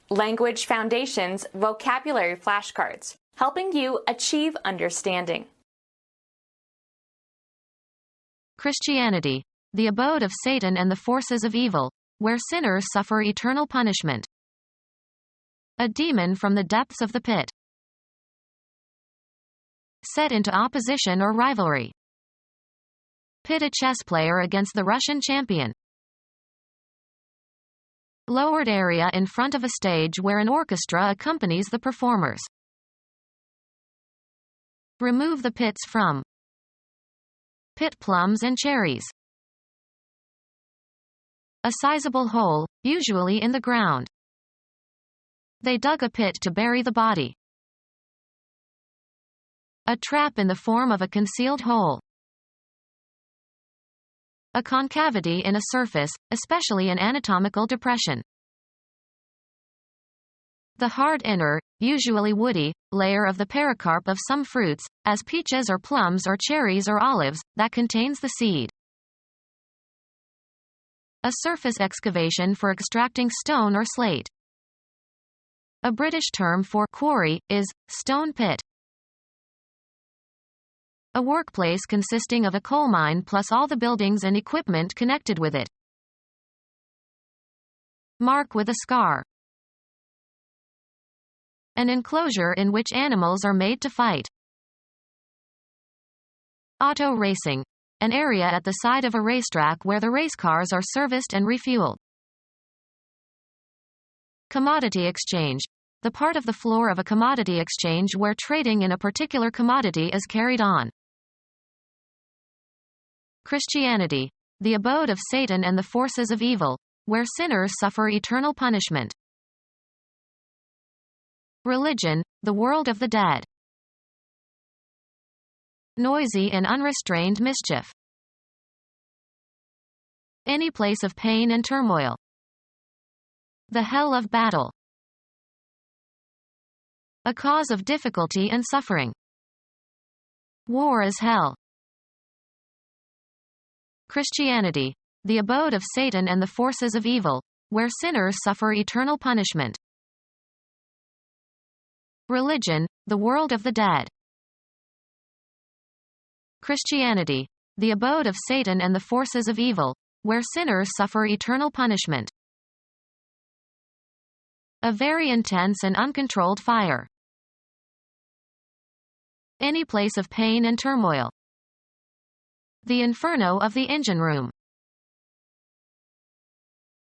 Language Foundations Vocabulary Flashcards, helping you achieve understanding. Christianity, the abode of Satan and the forces of evil, where sinners suffer eternal punishment. A demon from the depths of the pit. Set into opposition or rivalry. Pit a chess player against the Russian champion. Lowered area in front of a stage where an orchestra accompanies the performers. Remove the pits from. Pit plums and cherries. A sizable hole, usually in the ground. They dug a pit to bury the body. A trap in the form of a concealed hole. A concavity in a surface, especially an anatomical depression. The hard inner, usually woody, layer of the pericarp of some fruits, as peaches or plums or cherries or olives, that contains the seed. A surface excavation for extracting stone or slate. A British term for quarry is stone pit. A workplace consisting of a coal mine plus all the buildings and equipment connected with it. Mark with a scar. An enclosure in which animals are made to fight. Auto racing. An area at the side of a racetrack where the race cars are serviced and refueled. Commodity exchange. The part of the floor of a commodity exchange where trading in a particular commodity is carried on. Christianity, the abode of Satan and the forces of evil, where sinners suffer eternal punishment. Religion, the world of the dead. Noisy and unrestrained mischief. Any place of pain and turmoil. The hell of battle. A cause of difficulty and suffering. War is hell. Christianity, the abode of Satan and the forces of evil, where sinners suffer eternal punishment. Religion, the world of the dead. Christianity, the abode of Satan and the forces of evil, where sinners suffer eternal punishment. A very intense and uncontrolled fire. Any place of pain and turmoil. The inferno of the engine room.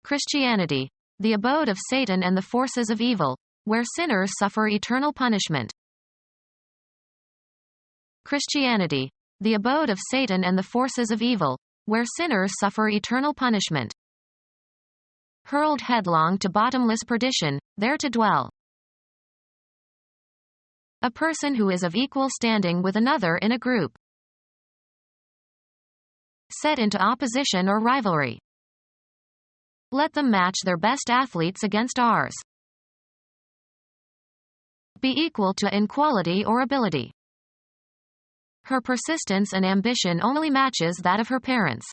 Christianity, the abode of Satan and the forces of evil, where sinners suffer eternal punishment. Christianity, the abode of Satan and the forces of evil, where sinners suffer eternal punishment. Hurled headlong to bottomless perdition, there to dwell. A person who is of equal standing with another in a group. Set into opposition or rivalry. Let them match their best athletes against ours. Be equal to in quality or ability. Her persistence and ambition only matches that of her parents.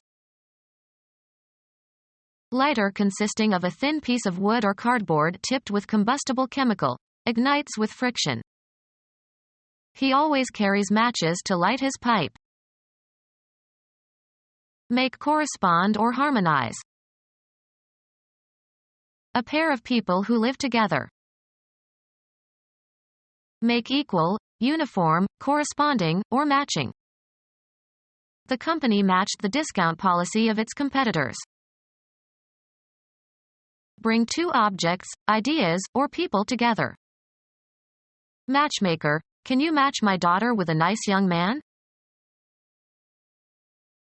Lighter consisting of a thin piece of wood or cardboard tipped with combustible chemical, ignites with friction. He always carries matches to light his pipe. Make correspond or harmonize. A pair of people who live together. Make equal, uniform, corresponding, or matching. The company matched the discount policy of its competitors. Bring two objects, ideas, or people together. Matchmaker, can you match my daughter with a nice young man?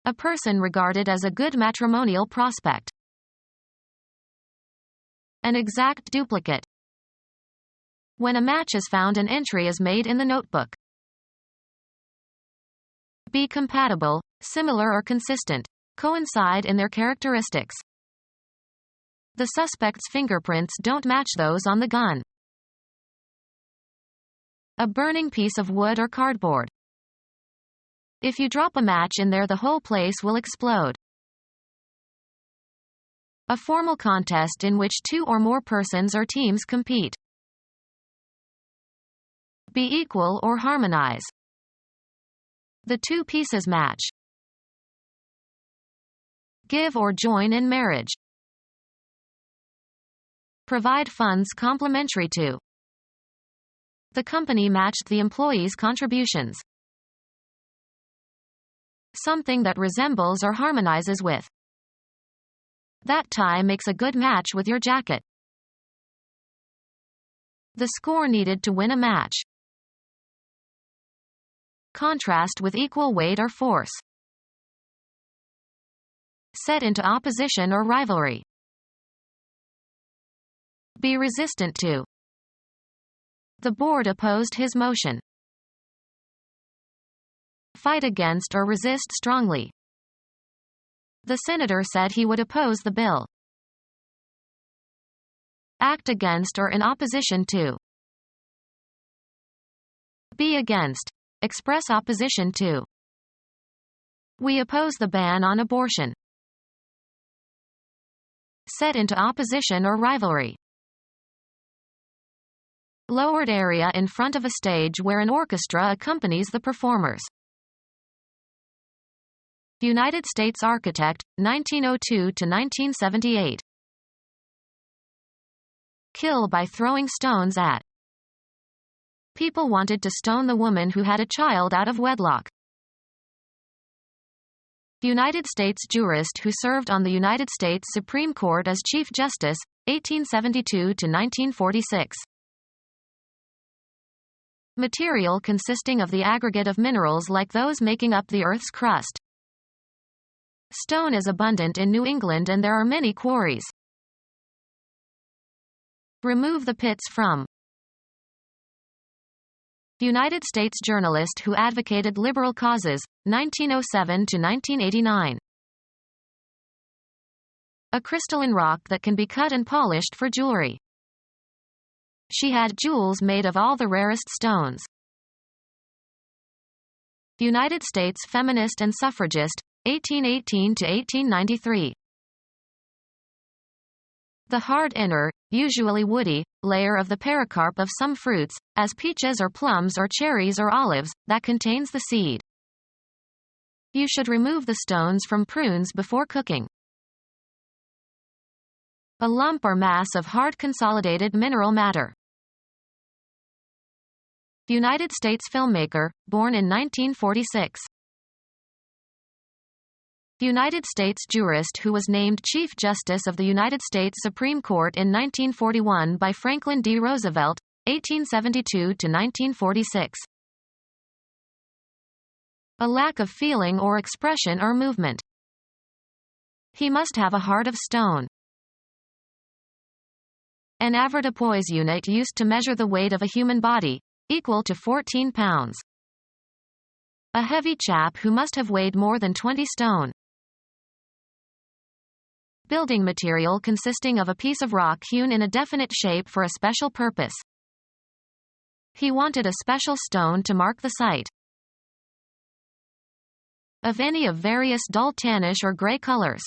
A person regarded as a good matrimonial prospect. An exact duplicate. When a match is found, an entry is made in the notebook. Be compatible, similar or consistent, coincide in their characteristics. The suspect's fingerprints don't match those on the gun. A burning piece of wood or cardboard. If you drop a match in there, the whole place will explode. A formal contest in which two or more persons or teams compete. Be equal or harmonize. The two pieces match. Give or join in marriage. Provide funds complementary to. The company matched the employees' contributions. Something that resembles or harmonizes with. That tie makes a good match with your jacket. The score needed to win a match. Contrast with equal weight or force. Set into opposition or rivalry. Be resistant to. The board opposed his motion. Fight against or resist strongly. The senator said he would oppose the bill. Act against or in opposition to. Be against. Express opposition to. We oppose the ban on abortion. Set into opposition or rivalry. Lowered area in front of a stage where an orchestra accompanies the performers. United States architect, 1902 to 1978. Kill by throwing stones at. People wanted to stone the woman who had a child out of wedlock. United States jurist who served on the United States Supreme Court as Chief Justice, 1872 to 1946. Material consisting of the aggregate of minerals like those making up the Earth's crust. Stone is abundant in New England and there are many quarries. Remove the pits from. United States journalist who advocated liberal causes, 1907 to 1989. A crystalline rock that can be cut and polished for jewelry. She had jewels made of all the rarest stones. United States feminist and suffragist, 1818 to 1893. The hard inner, usually woody, layer of the pericarp of some fruits, as peaches or plums or cherries or olives, that contains the seed. You should remove the stones from prunes before cooking. A lump or mass of hard consolidated mineral matter. United States filmmaker, born in 1946. United States jurist who was named Chief Justice of the United States Supreme Court in 1941 by Franklin D. Roosevelt, 1872 to 1946. A lack of feeling or expression or movement. He must have a heart of stone. An avoirdupois unit used to measure the weight of a human body, equal to 14 pounds. A heavy chap who must have weighed more than 20 stone. Building material consisting of a piece of rock hewn in a definite shape for a special purpose. He wanted a special stone to mark the site. Of any of various dull tannish or gray colors.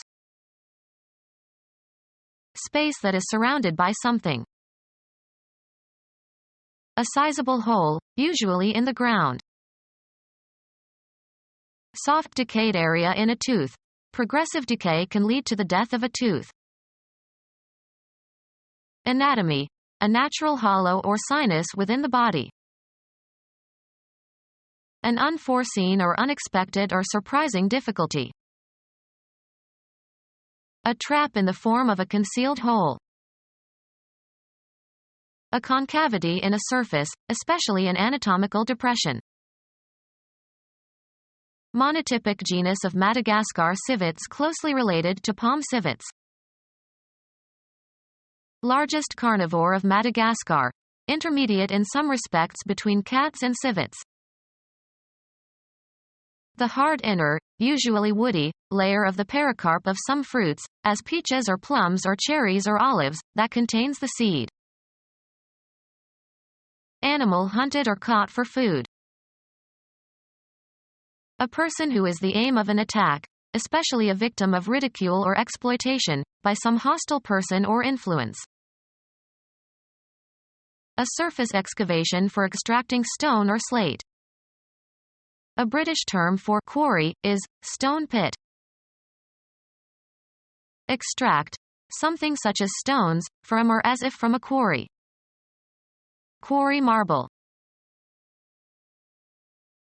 Space that is surrounded by something. A sizable hole, usually in the ground. Soft decayed area in a tooth. Progressive decay can lead to the death of a tooth. Anatomy. A natural hollow or sinus within the body. An unforeseen or unexpected or surprising difficulty. A trap in the form of a concealed hole. A concavity in a surface, especially an anatomical depression. Monotypic genus of Madagascar civets closely related to palm civets. Largest carnivore of Madagascar, intermediate in some respects between cats and civets. The hard inner, usually woody, layer of the pericarp of some fruits, as peaches or plums or cherries or olives, that contains the seed. Animal hunted or caught for food. A person who is the aim of an attack, especially a victim of ridicule or exploitation, by some hostile person or influence. A surface excavation for extracting stone or slate. A British term for quarry is stone pit. Extract, something such as stones, from or as if from a quarry. Quarry marble.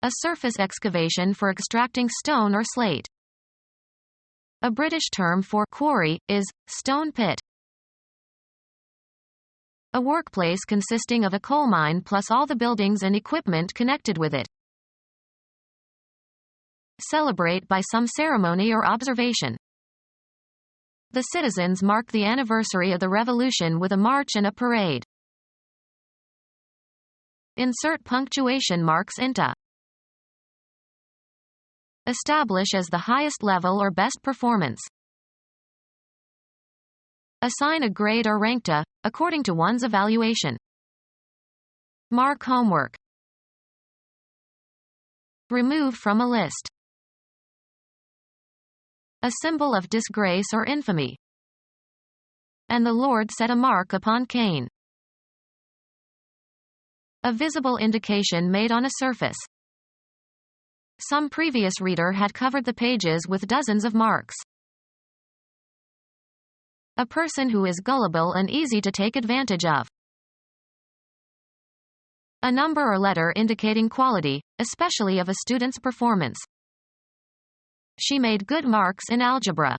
A surface excavation for extracting stone or slate. A British term for quarry is stone pit. A workplace consisting of a coal mine plus all the buildings and equipment connected with it. Celebrate by some ceremony or observation. The citizens mark the anniversary of the revolution with a march and a parade. Insert punctuation marks into. Establish as the highest level or best performance. Assign a grade or rank to, according to one's evaluation. Mark homework. Remove from a list. A symbol of disgrace or infamy. And the Lord set a mark upon Cain. A visible indication made on a surface. Some previous reader had covered the pages with dozens of marks. A person who is gullible and easy to take advantage of. A number or letter indicating quality, especially of a student's performance. She made good marks in algebra.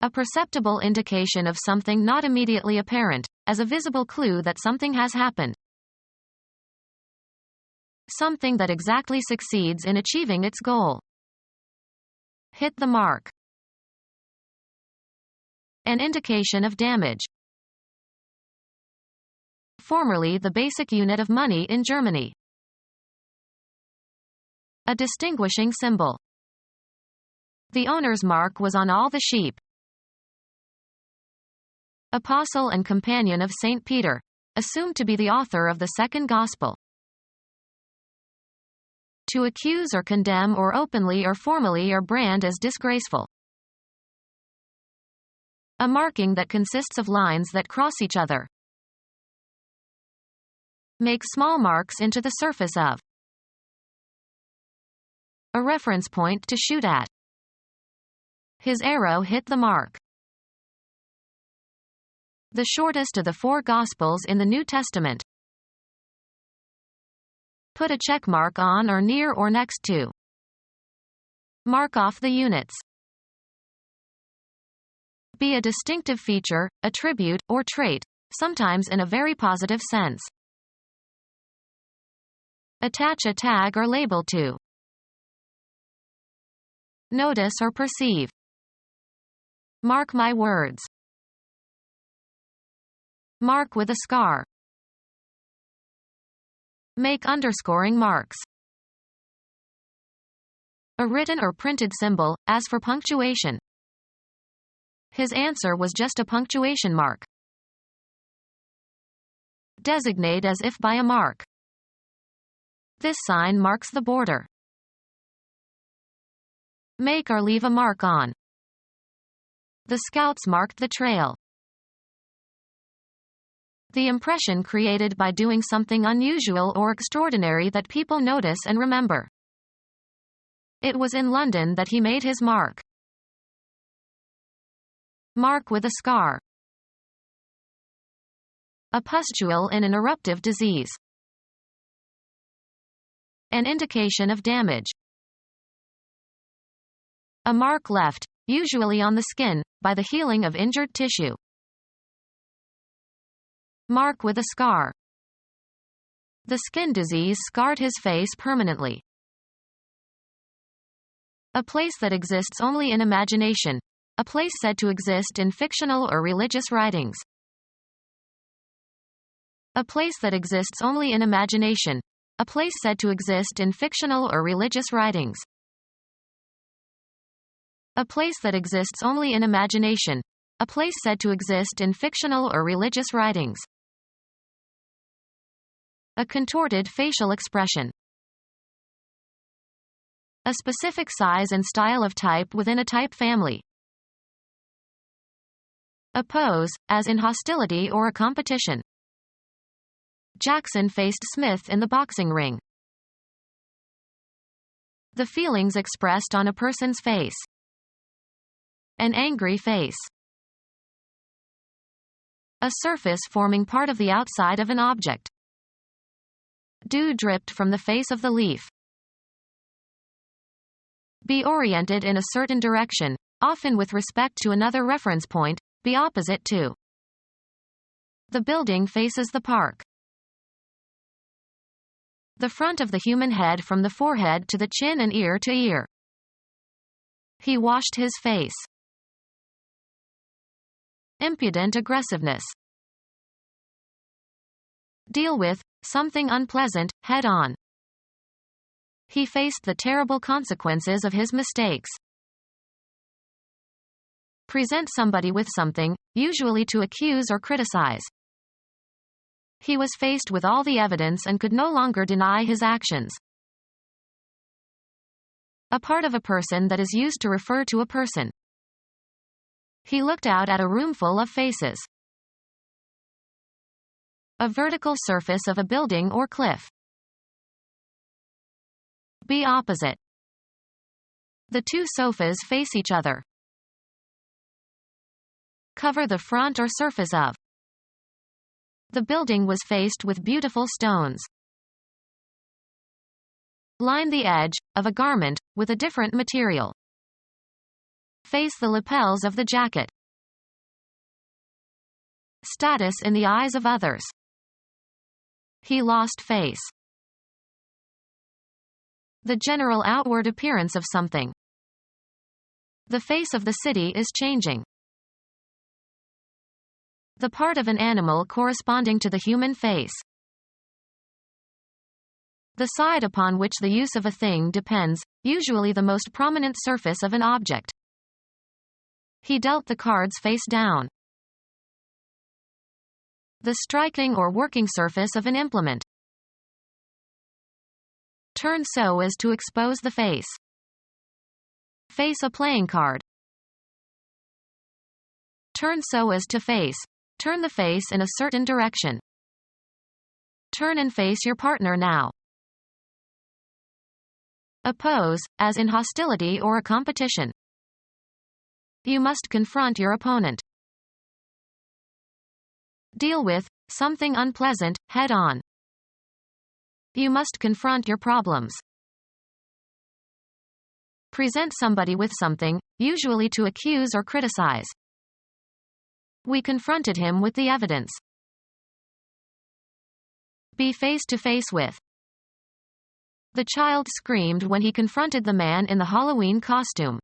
A perceptible indication of something not immediately apparent, as a visible clue that something has happened. Something that exactly succeeds in achieving its goal. Hit the mark. An indication of damage. Formerly the basic unit of money in Germany. A distinguishing symbol. The owner's mark was on all the sheep. Apostle and companion of St. Peter, assumed to be the author of the second gospel. To accuse or condemn or openly or formally or brand as disgraceful. A marking that consists of lines that cross each other. Make small marks into the surface of. A reference point to shoot at. His arrow hit the mark. The shortest of the four Gospels in the New Testament. Put a check mark on or near or next to. Mark off the units. Be a distinctive feature, attribute, or trait, sometimes in a very positive sense. Attach a tag or label to. Notice or perceive. Mark my words. Mark with a scar. Make underscoring marks. A written or printed symbol, as for punctuation. His answer was just a punctuation mark. Designate as if by a mark. This sign marks the border. Make or leave a mark on. The scouts marked the trail. The impression created by doing something unusual or extraordinary that people notice and remember. It was in London that he made his mark. Mark with a scar. A pustule in an eruptive disease. An indication of damage. A mark left, usually on the skin, by the healing of injured tissue. Mark with a scar. The skin disease scarred his face permanently. A place that exists only in imagination. A place said to exist in fictional or religious writings. A place that exists only in imagination. A place said to exist in fictional or religious writings. A place that exists only in imagination. A place said to exist in fictional or religious writings. A contorted facial expression. A specific size and style of type within a type family. Oppose, as in hostility or a competition. Jackson faced Smith in the boxing ring. The feelings expressed on a person's face. An angry face. A surface forming part of the outside of an object. Dew dripped from the face of the leaf. Be oriented in a certain direction, often with respect to another reference point, be opposite to. The building faces the park. The front of the human head from the forehead to the chin and ear to ear. He washed his face. Impudent aggressiveness. Deal with something unpleasant, head on. He faced the terrible consequences of his mistakes. Present somebody with something, usually to accuse or criticize. He was faced with all the evidence and could no longer deny his actions. A part of a person that is used to refer to a person. He looked out at a room full of faces. A vertical surface of a building or cliff. Be opposite. The two sofas face each other. Cover the front or surface of. The building was faced with beautiful stones. Line the edge of a garment with a different material. Face the lapels of the jacket. Status in the eyes of others. He lost face. The general outward appearance of something. The face of the city is changing. The part of an animal corresponding to the human face. The side upon which the use of a thing depends, usually the most prominent surface of an object. He dealt the cards face down. The striking or working surface of an implement. Turn so as to expose the face. Face a playing card. Turn so as to face. Turn the face in a certain direction. Turn and face your partner now. Oppose, as in hostility or a competition. You must confront your opponent. Deal with something unpleasant, head on. You must confront your problems. Present somebody with something, usually to accuse or criticize. We confronted him with the evidence. Be face to face with. The child screamed when he confronted the man in the Halloween costume.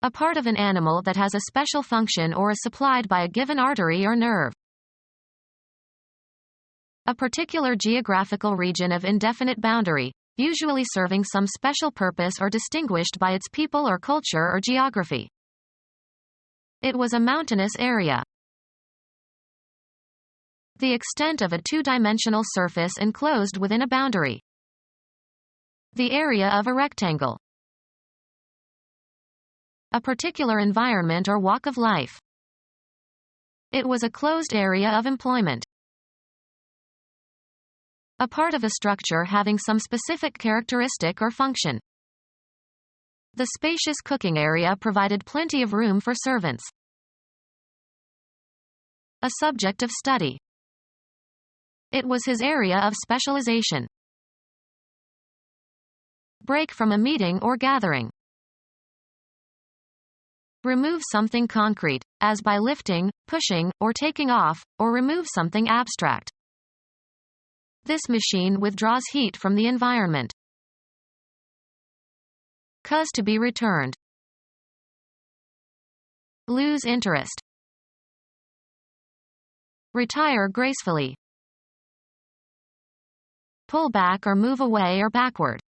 A part of an animal that has a special function or is supplied by a given artery or nerve. A particular geographical region of indefinite boundary, usually serving some special purpose or distinguished by its people or culture or geography. It was a mountainous area. The extent of a two-dimensional surface enclosed within a boundary. The area of a rectangle. A particular environment or walk of life. It was a closed area of employment. A part of a structure having some specific characteristic or function. The spacious cooking area provided plenty of room for servants. A subject of study. It was his area of specialization. Break from a meeting or gathering. Remove something concrete, as by lifting, pushing, or taking off, or remove something abstract. This machine withdraws heat from the environment. Cause to be returned. Lose interest. Retire gracefully. Pull back or move away or backward.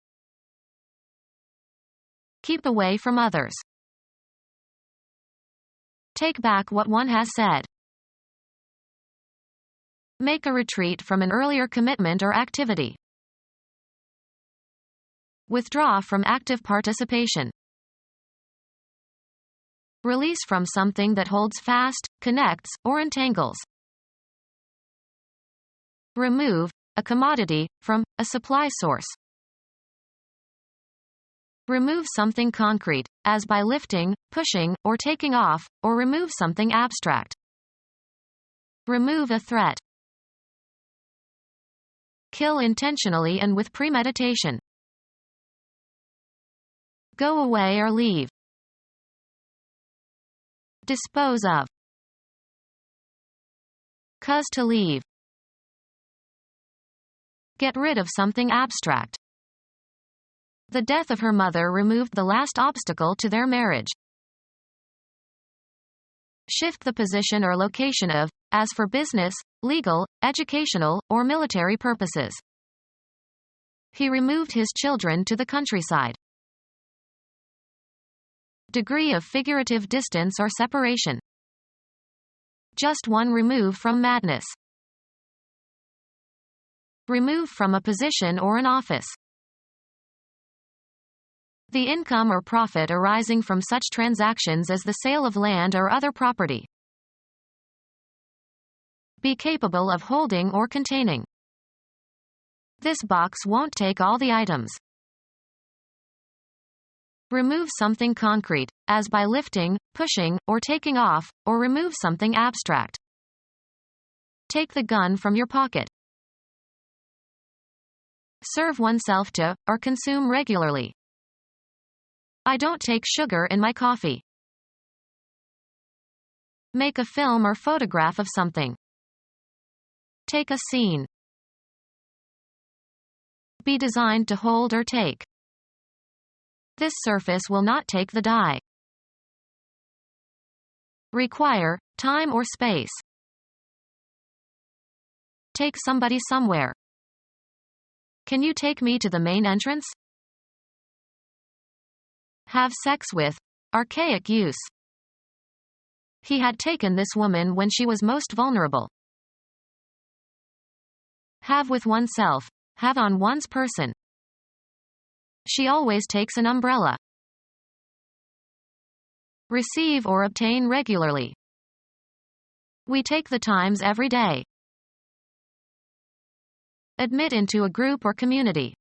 Keep away from others. Take back what one has said. Make a retreat from an earlier commitment or activity. Withdraw from active participation. Release from something that holds fast, connects, or entangles. Remove, a commodity, from a supply source. Remove something concrete, as by lifting, pushing, or taking off, or remove something abstract. Remove a threat. Kill intentionally and with premeditation. Go away or leave. Dispose of. Cause to leave. Get rid of something abstract. The death of her mother removed the last obstacle to their marriage. Shift the position or location of, as for business, legal, educational, or military purposes. He removed his children to the countryside. Degree of figurative distance or separation. Just one remove from madness. Remove from a position or an office. The income or profit arising from such transactions as the sale of land or other property. Be capable of holding or containing. This box won't take all the items. Remove something concrete, as by lifting, pushing, or taking off, or remove something abstract. Take the gun from your pocket. Serve oneself to, or consume regularly. I don't take sugar in my coffee. Make a film or photograph of something. Take a scene. Be designed to hold or take. This surface will not take the die. Require, time or space. Take somebody somewhere. Can you take me to the main entrance? Have sex with. Archaic use. He had taken this woman when she was most vulnerable. Have with oneself. Have on one's person. She always takes an umbrella. Receive or obtain regularly. We take the Times every day. Admit into a group or community.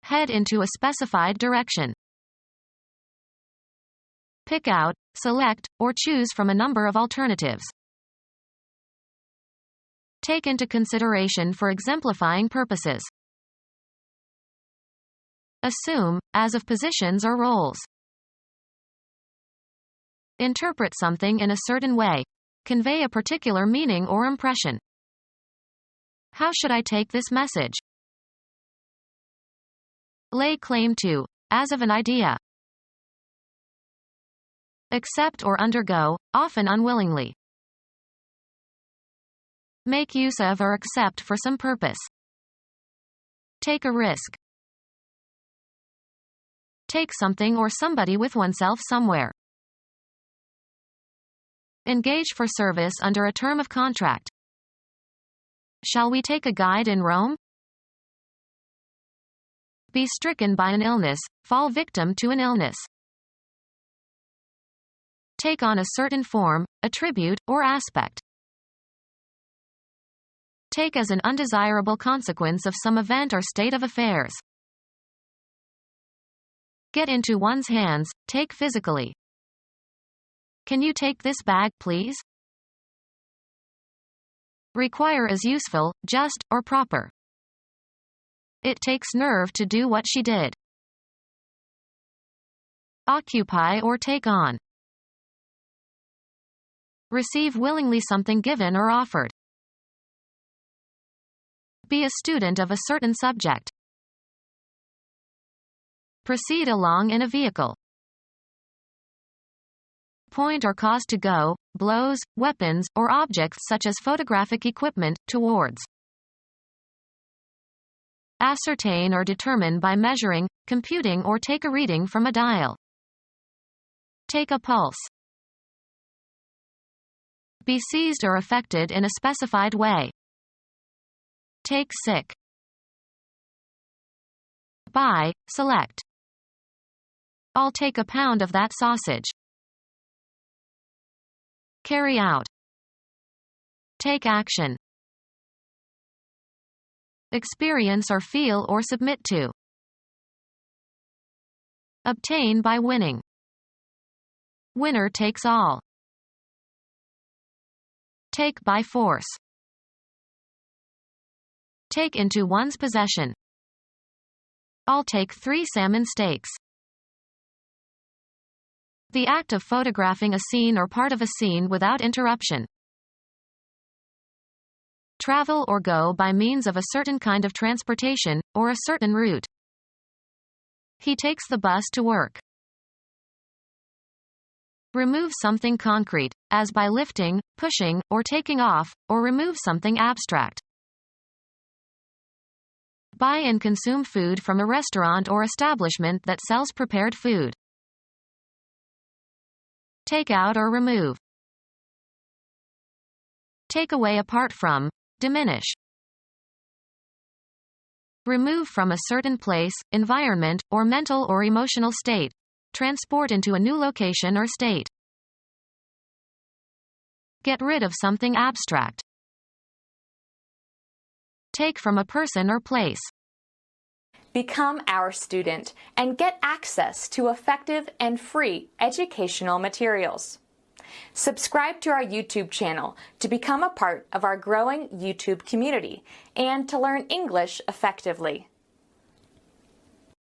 Head into a specified direction. Pick out, select, or choose from a number of alternatives. Take into consideration for exemplifying purposes. Assume, as of positions or roles. Interpret something in a certain way. Convey a particular meaning or impression. How should I take this message? Lay claim to, as of an idea. Accept or undergo, often unwillingly. Make use of or accept for some purpose. Take a risk. Take something or somebody with oneself somewhere. Engage for service under a term of contract. Shall we take a guide in Rome? Be stricken by an illness, fall victim to an illness. Take on a certain form, attribute, or aspect. Take as an undesirable consequence of some event or state of affairs. Get into one's hands, take physically. Can you take this bag, please? Require as useful, just, or proper. It takes nerve to do what she did. Occupy or take on. Receive willingly something given or offered. Be a student of a certain subject. Proceed along in a vehicle. Point or cause to go, blows, weapons, or objects such as photographic equipment, towards. Ascertain or determine by measuring, computing or take a reading from a dial. Take a pulse. Be seized or affected in a specified way. Take sick. Buy, select. I'll take a pound of that sausage. Carry out. Take action. Experience or feel or submit to. Obtain by winning. Winner takes all. Take by force. Take into one's possession. I'll take 3 salmon steaks. The act of photographing a scene or part of a scene without interruption. Travel or go by means of a certain kind of transportation, or a certain route. He takes the bus to work. Remove something concrete, as by lifting, pushing, or taking off, or remove something abstract. Buy and consume food from a restaurant or establishment that sells prepared food. Take out or remove. Take away apart from, diminish. Remove from a certain place, environment, or mental or emotional state. Transport into a new location or state. Get rid of something abstract. Take from a person or place. Become our student and get access to effective and free educational materials. Subscribe to our YouTube channel to become a part of our growing YouTube community and to learn English effectively.